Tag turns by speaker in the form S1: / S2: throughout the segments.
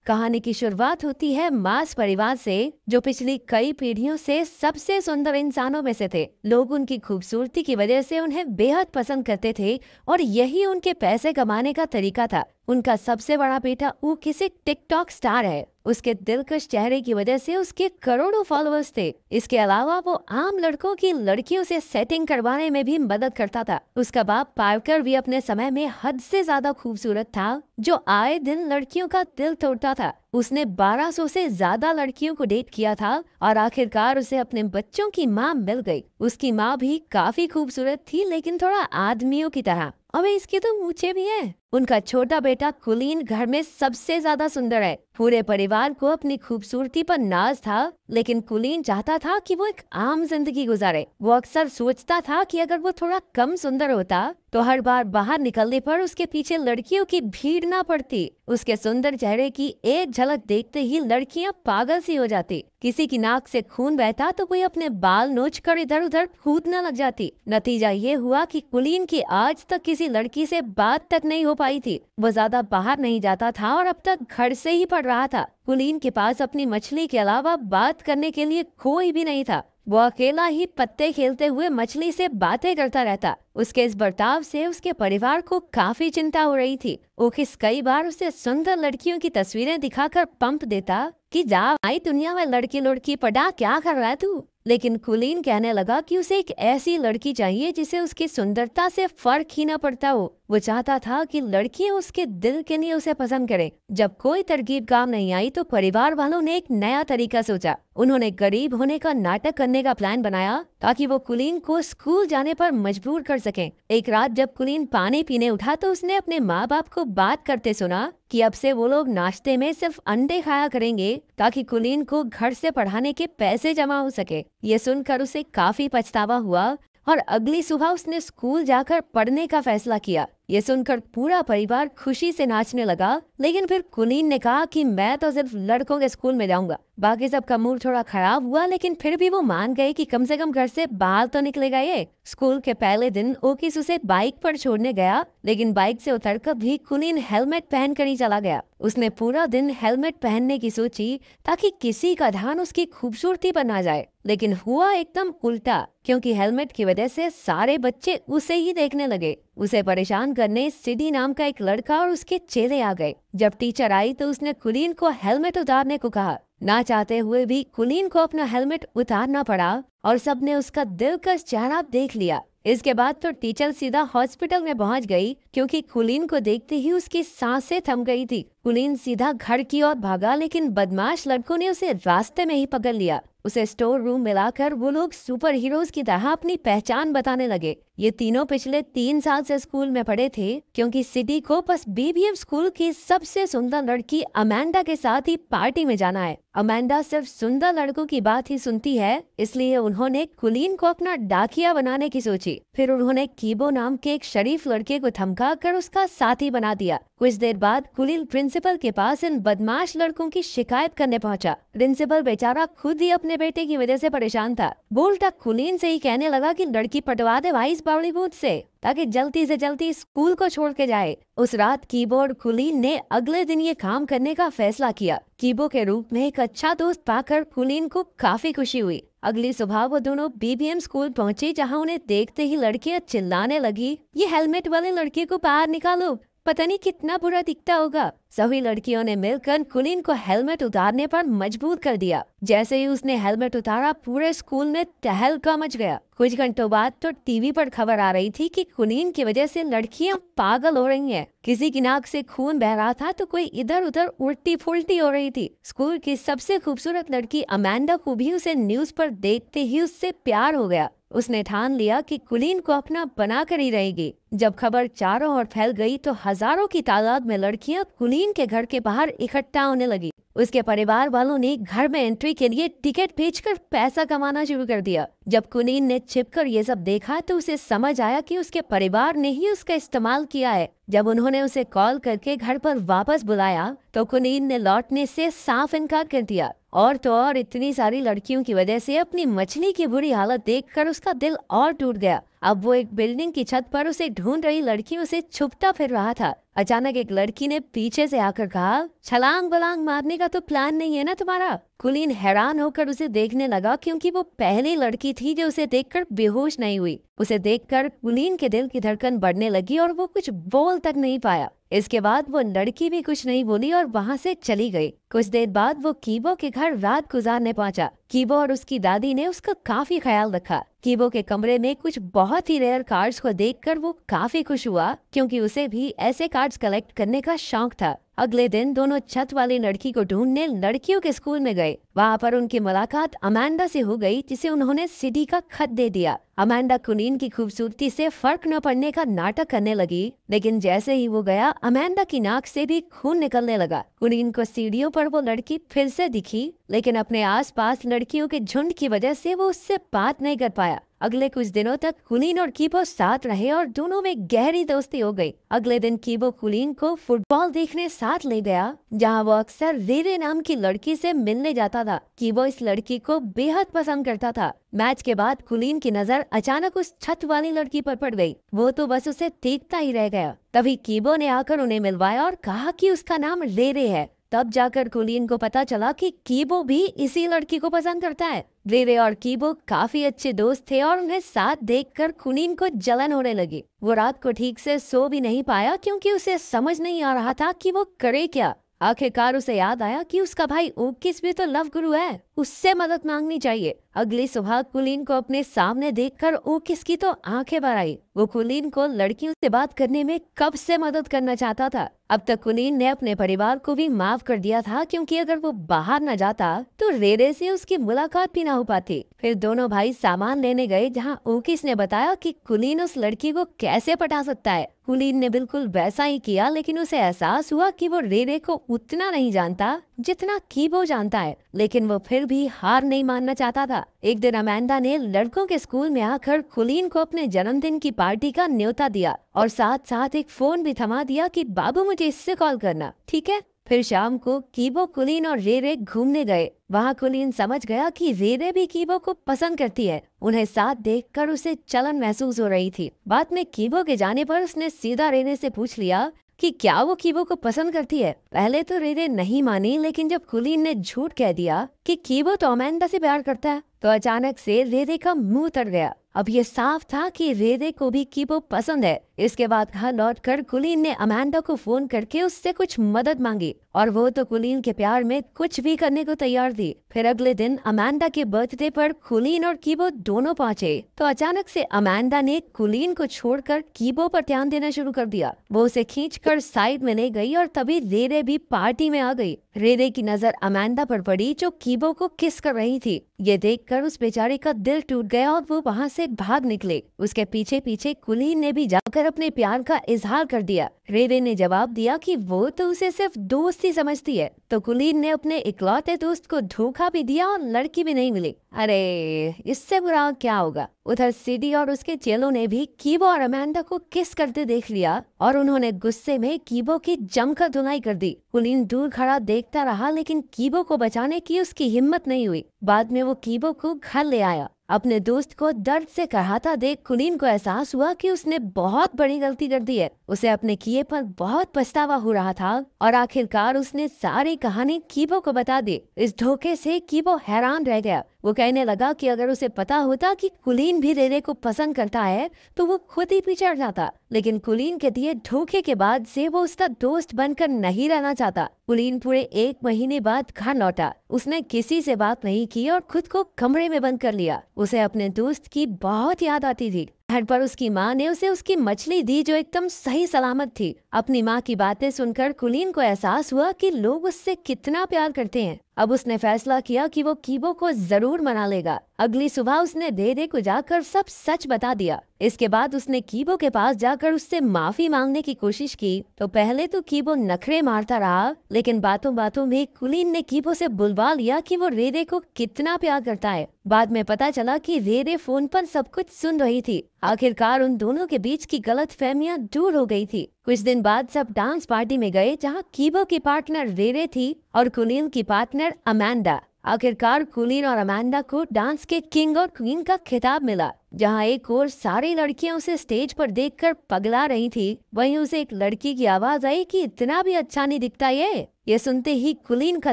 S1: कहानी की शुरुआत होती है मास परिवार से, जो पिछली कई पीढ़ियों से सबसे सुंदर इंसानों में से थे। लोग उनकी खूबसूरती की वजह से उन्हें बेहद पसंद करते थे और यही उनके पैसे कमाने का तरीका था। उनका सबसे बड़ा बेटा वो किसी टिकटॉक स्टार है। उसके दिलकश चेहरे की वजह से उसके करोड़ों फॉलोअर्स थे। इसके अलावा वो आम लड़कों की लड़कियों से सेटिंग करवाने में भी मदद करता था। उसका बाप पार्कर भी अपने समय में हद से ज्यादा खूबसूरत था, जो आए दिन लड़कियों का दिल तोड़ता था। उसने 1200 से ज्यादा लड़कियों को डेट किया था और आखिरकार उसे अपने बच्चों की माँ मिल गई। उसकी माँ भी काफी खूबसूरत थी, लेकिन थोड़ा आदमियों की तरह। अबे इसकी तो मूछें भी हैं। उनका छोटा बेटा कुलीन घर में सबसे ज्यादा सुंदर है। पूरे परिवार को अपनी खूबसूरती पर नाज था, लेकिन कुलीन चाहता था कि वो एक आम जिंदगी गुजारे। वो अक्सर सोचता था कि अगर वो थोड़ा कम सुंदर होता तो हर बार बाहर निकलने पर उसके पीछे लड़कियों की भीड़ ना पड़ती। उसके सुंदर चेहरे की एक झलक देखते ही लड़कियां पागल सी हो जाती। किसी की नाक से खून बहता तो कोई अपने बाल नोच कर इधर उधर कूदने लग जाती। नतीजा ये हुआ कि कुलीन की आज तक किसी लड़की से बात तक नहीं हो पाई थी। वो ज्यादा बाहर नहीं जाता था और अब तक घर से ही पढ़ रहा था। कुलीन के पास अपनी मछली के अलावा बात करने के लिए कोई भी नहीं था। वो अकेला ही पत्ते खेलते हुए मछली से बातें करता रहता। उसके इस बर्ताव से उसके परिवार को काफी चिंता हो रही थी। ओकिस कई बार उसे सुंदर लड़कियों की तस्वीरें दिखाकर पंप देता कि जा भाई, दुनिया में लड़की लड़की पड़ा क्या कर रहा है तू। लेकिन कुलीन कहने लगा कि उसे एक ऐसी लड़की चाहिए जिसे उसकी सुंदरता से फर्क ही न पड़ता हो। वो चाहता था कि लड़कियां उसके दिल के लिए उसे पसंद करें। जब कोई तरकीब काम नहीं आई तो परिवार वालों ने एक नया तरीका सोचा। उन्होंने गरीब होने का नाटक करने का प्लान बनाया ताकि वो कुलीन को स्कूल जाने पर मजबूर कर सकें। एक रात जब कुलीन पानी पीने उठा तो उसने अपने माँ बाप को बात करते सुना कि अब से वो लोग नाश्ते में सिर्फ अंडे खाया करेंगे ताकि कुलीन को घर से पढ़ाने के पैसे जमा हो सके। ये सुनकर उसे काफी पछतावा हुआ और अगली सुबह उसने स्कूल जाकर पढ़ने का फैसला किया। ये सुनकर पूरा परिवार खुशी से नाचने लगा, लेकिन फिर कुलीन ने कहा कि मैं तो सिर्फ लड़कों के स्कूल में जाऊंगा। बाकी सबका मूड थोड़ा खराब हुआ, लेकिन फिर भी वो मान गए कि कम से कम घर से बाहर तो निकलेगा ये। स्कूल के पहले दिन ओकिस उसे बाइक पर छोड़ने गया, लेकिन बाइक से उतरकर भी कुलीन हेलमेट पहन कर ही चला गया। उसने पूरा दिन हेलमेट पहनने की सोची ताकि किसी का ध्यान उसकी खूबसूरती पर ना जाए, लेकिन हुआ एकदम उल्टा, क्योंकि हेलमेट की वजह से सारे बच्चे उसे ही देखने लगे। उसे परेशान करने सिडी नाम का एक लड़का और उसके चेले आ गए। जब टीचर आई तो उसने कुलीन को हेलमेट उतारने को कहा। ना चाहते हुए भी कुलीन को अपना हेलमेट उतारना पड़ा और सबने उसका दिलकश चेहरा देख लिया। इसके बाद तो टीचर सीधा हॉस्पिटल में पहुंच गई, क्योंकि कुलीन को देखते ही उसकी सांसें थम गई थी। कुलीन सीधा घर की ओर भागा, लेकिन बदमाश लड़कों ने उसे रास्ते में ही पकड़ लिया। उसे स्टोर रूम में लाकर वो लोग सुपर हीरोज की तरह अपनी पहचान बताने लगे। ये तीनों पिछले 3 साल से स्कूल में पढ़े थे, क्योंकि सिटी को बस बीबीएम स्कूल की सबसे सुंदर लड़की अमेंडा के साथ ही पार्टी में जाना है। अमेंडा सिर्फ सुंदर लड़कों की बात ही सुनती है, इसलिए उन्होंने कुलीन को अपना डाकिया बनाने की सोची। फिर उन्होंने कीबो नाम के एक शरीफ लड़के को धमका कर उसका साथी बना दिया। कुछ देर बाद कुलीन प्रिंसिपल के पास इन बदमाश लड़कों की शिकायत करने पहुंचा। प्रिंसिपल बेचारा खुद ही अपने बेटे की वजह से परेशान था। वो उल्टा कुलीन से ही कहने लगा कि लड़की पटवा दे भाई इस बॉलीवुड से, ताकि जल्दी से जल्दी स्कूल को छोड़ के जाए। उस रात कीबो और कुलीन ने अगले दिन ये काम करने का फैसला किया। कीबो के रूप में एक अच्छा दोस्त पाकर कुलीन को काफी खुशी हुई। अगली सुबह वो दोनों बीबीएम स्कूल पहुंचे, जहां उन्हें देखते ही लड़कियां चिल्लाने लगी, ये हेलमेट वाले लड़के को बाहर निकालो, पता नहीं कितना बुरा दिखता होगा। सभी लड़कियों ने मिलकर कुलीन को हेलमेट उतारने पर मजबूर कर दिया। जैसे ही उसने हेलमेट उतारा, पूरे स्कूल में तहलका मच गया। कुछ घंटों बाद तो टीवी पर खबर आ रही थी कि कुलीन की वजह से लड़कियां पागल हो रही हैं। किसी की नाक से खून बह रहा था तो कोई इधर उधर उल्टी फुल्टी हो रही थी। स्कूल की सबसे खूबसूरत लड़की अमेंडा को भी उसे न्यूज पर देखते ही उससे प्यार हो गया। उसने ठान लिया कि कुलीन को अपना बना कर ही रहेगी। जब खबर चारों ओर फैल गई तो हजारों की तादाद में लड़कियां कुलीन के घर के बाहर इकट्ठा होने लगी। उसके परिवार वालों ने घर में एंट्री के लिए टिकट बेचकर पैसा कमाना शुरू कर दिया। जब कुलीन ने छिपकर ये सब देखा तो उसे समझ आया कि उसके परिवार ने ही उसका इस्तेमाल किया है। जब उन्होंने उसे कॉल करके घर पर वापस बुलाया तो कुलीन ने लौटने से साफ इनकार कर दिया। और तो और इतनी सारी लड़कियों की वजह से अपनी मछली की बुरी हालत देखकर उसका दिल और टूट गया। अब वो एक बिल्डिंग की छत पर उसे ढूंढ रही लड़कियों से छुपता फिर रहा था। अचानक एक लड़की ने पीछे से आकर कहा, छलांग बलांग मारने का तो प्लान नहीं है ना तुम्हारा? कुलीन हैरान होकर उसे देखने लगा, क्योंकि वो पहली लड़की थी जो उसे देखकर बेहोश नहीं हुई। उसे देखकर कुलीन के दिल की धड़कन बढ़ने लगी और वो कुछ बोल तक नहीं पाया। इसके बाद वो लड़की भी कुछ नहीं बोली और वहाँ से चली गई। कुछ देर बाद वो कीबो के घर रात गुजारने पहुंचा। कीबो और उसकी दादी ने उसका काफी ख्याल रखा। कीबो के कमरे में कुछ बहुत ही रेयर कार्ड्स को देखकर वो काफी खुश हुआ, क्योंकि उसे भी ऐसे कार्ड्स कलेक्ट करने का शौक था। अगले दिन दोनों छत वाली लड़की को ढूंढने लड़कियों के स्कूल में गए। वहाँ पर उनकी मुलाकात अमांडा से हो गई, जिसे उन्होंने सिटी का खत दे दिया। अमांडा कुलीन की खूबसूरती से फर्क न पड़ने का नाटक करने लगी, लेकिन जैसे ही वो गया अमांडा की नाक से भी खून निकलने लगा। कुलीन को सीढ़ियों पर वो लड़की फिर से दिखी, लेकिन अपने आसपास लड़कियों के झुंड की वजह से वो उससे बात नहीं कर पाया। अगले कुछ दिनों तक कुलीन और कीबो साथ रहे और दोनों में गहरी दोस्ती हो गई। अगले दिन कीबो कुलीन को फुटबॉल देखने साथ ले गया, जहां वो अक्सर रेरे नाम की लड़की से मिलने जाता था। कीबो इस लड़की को बेहद पसंद करता था। मैच के बाद कुलीन की नजर अचानक उस छत वाली लड़की पर पड़ गई। वो तो बस उसे देखता ही रह गया। तभी कीबो ने आकर उन्हें मिलवाया और कहा कि उसका नाम रेरे है। तब जाकर कुलीन को पता चला कि कीबो भी इसी लड़की को पसंद करता है। रेरे और कीबो काफी अच्छे दोस्त थे और उन्हें साथ देखकर कुलीन को जलन होने लगी। वो रात को ठीक से सो भी नहीं पाया, क्योंकि उसे समझ नहीं आ रहा था कि वो करे क्या। आखिरकार उसे याद आया कि उसका भाई ओकिस भी तो लव गुरु है, उससे मदद मांगनी चाहिए। अगली सुबह कुलीन को अपने सामने देखकर ओकिस की तो आंखें भर आई। वो कुलीन को लड़कियों से बात करने में कब से मदद करना चाहता था। अब तक कुलीन ने अपने परिवार को भी माफ कर दिया था, क्योंकि अगर वो बाहर न जाता तो रेरे से उसकी मुलाकात भी ना हो पाती। फिर दोनों भाई सामान लेने गए, जहां ओकिस ने बताया कि कुलीन उस लड़की को कैसे पटा सकता है। कुलीन ने बिल्कुल वैसा ही किया, लेकिन उसे एहसास हुआ कि वो रेरे को उतना नहीं जानता जितना कीबो जानता है। लेकिन वो फिर भी हार नहीं मानना चाहता था। एक दिन अमांडा ने लड़कों के स्कूल में आकर कुलीन को अपने जन्मदिन की पार्टी का न्योता दिया और साथ साथ एक फोन भी थमा दिया कि बाबू मुझे इससे कॉल करना, ठीक है? फिर शाम को कीबो, कुलीन और रेरे घूमने गए। वहाँ कुलीन समझ गया कि रेरे भी कीबो को पसंद करती है। उन्हें साथ देखकर उसे जलन महसूस हो रही थी। बाद में कीबो के जाने पर उसने सीधा रेरे से पूछ लिया कि क्या वो कीबो को पसंद करती है। पहले तो रेरे नहीं मानी, लेकिन जब कुलीन ने झूठ कह दिया कि कीबो तो अमांडा से प्यार करता है, तो अचानक से रेरे का मुंह तर गया। अब ये साफ था कि रेरे को भी कीबो पसंद है। इसके बाद घर लौटकर कुलीन ने अमांडा को फोन करके उससे कुछ मदद मांगी, और वो तो कुलीन के प्यार में कुछ भी करने को तैयार थी। फिर अगले दिन अमांडा के बर्थडे पर कुलीन और कीबो दोनों पहुंचे, तो अचानक से अमांडा ने कुलीन को छोड़कर कीबो पर ध्यान देना शुरू कर दिया। वो उसे खींचकर साइड में ले गई और तभी रेरे भी पार्टी में आ गई। रेरे की नजर अमांडा पर पड़ी, जो कीबो को किस कर रही थी। ये देखकर उस बेचारे का दिल टूट गया और वो वहाँ से भाग निकले। उसके पीछे पीछे कुलीन ने भी जाकर अपने प्यार का इजहार कर दिया। रेरे ने जवाब दिया कि वो तो उसे सिर्फ दोस्त ही समझती है, तो कुलीन ने अपने इकलौते दोस्त को धोखा भी दिया और लड़की भी नहीं मिली। अरे, इससे बुरा क्या होगा। उधर सिडी और उसके चेलों ने भी कीबो और अमांडा को किस करते देख लिया और उन्होंने गुस्से में कीबो की जमकर धुलाई कर दी। कुलीन दूर खड़ा देखता रहा, लेकिन कीबो को बचाने की उसकी हिम्मत नहीं हुई। बाद में वो कीबो को घर ले आया। अपने दोस्त को दर्द से कराहता देख कुलीन को एहसास हुआ कि उसने बहुत बड़ी गलती कर दी है। उसे अपने किए पर बहुत पछतावा हो रहा था और आखिरकार उसने सारी कहानी कीबो को बता दी। इस धोखे से कीबो हैरान रह गया। वो कहने लगा कि अगर उसे पता होता कि कुलीन भी रेरे को पसंद करता है तो वो खुद ही पीछे हट जाता, लेकिन कुलीन के दिए धोखे के बाद से वो उसका दोस्त बनकर नहीं रहना चाहता। कुलीन पूरे 1 महीने बाद घर लौटा। उसने किसी से बात नहीं की और खुद को कमरे में बंद कर लिया। उसे अपने दोस्त की बहुत याद आती थी। घर पर उसकी माँ ने उसे उसकी मछली दी, जो एकदम सही सलामत थी। अपनी माँ की बातें सुनकर कुलीन को एहसास हुआ कि लोग उससे कितना प्यार करते हैं। अब उसने फैसला किया कि वो कीबो को जरूर मना लेगा। अगली सुबह उसने रेरे को जाकर सब सच बता दिया। इसके बाद उसने कीबो के पास जाकर उससे माफी मांगने की कोशिश की। तो पहले तो कीबो नखरे मारता रहा, लेकिन बातों बातों में कुलीन ने कीबो से बुलवा लिया कि वो रेरे को कितना प्यार करता है। बाद में पता चला कि रेरे फोन पर सब कुछ सुन रही थी। आखिरकार उन दोनों के बीच की गलतफहमियां दूर हो गई थी। कुछ दिन बाद सब डांस पार्टी में गए, जहां कीबो की पार्टनर रेरे थी और कुलीन की पार्टनर अमांडा। आखिरकार कुलीन और अमांडा को डांस के किंग और क्वीन का खिताब मिला। जहां एक ओर सारी लड़कियां उसे स्टेज पर देखकर पगला रही थी, वहीं उसे एक लड़की की आवाज आई कि इतना भी अच्छा नहीं दिखता ये सुनते ही कुलीन का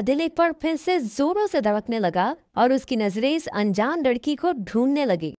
S1: दिल एक बार फिर से जोरों से धड़कने लगा और उसकी नजरें इस अनजान लड़की को ढूंढने लगी।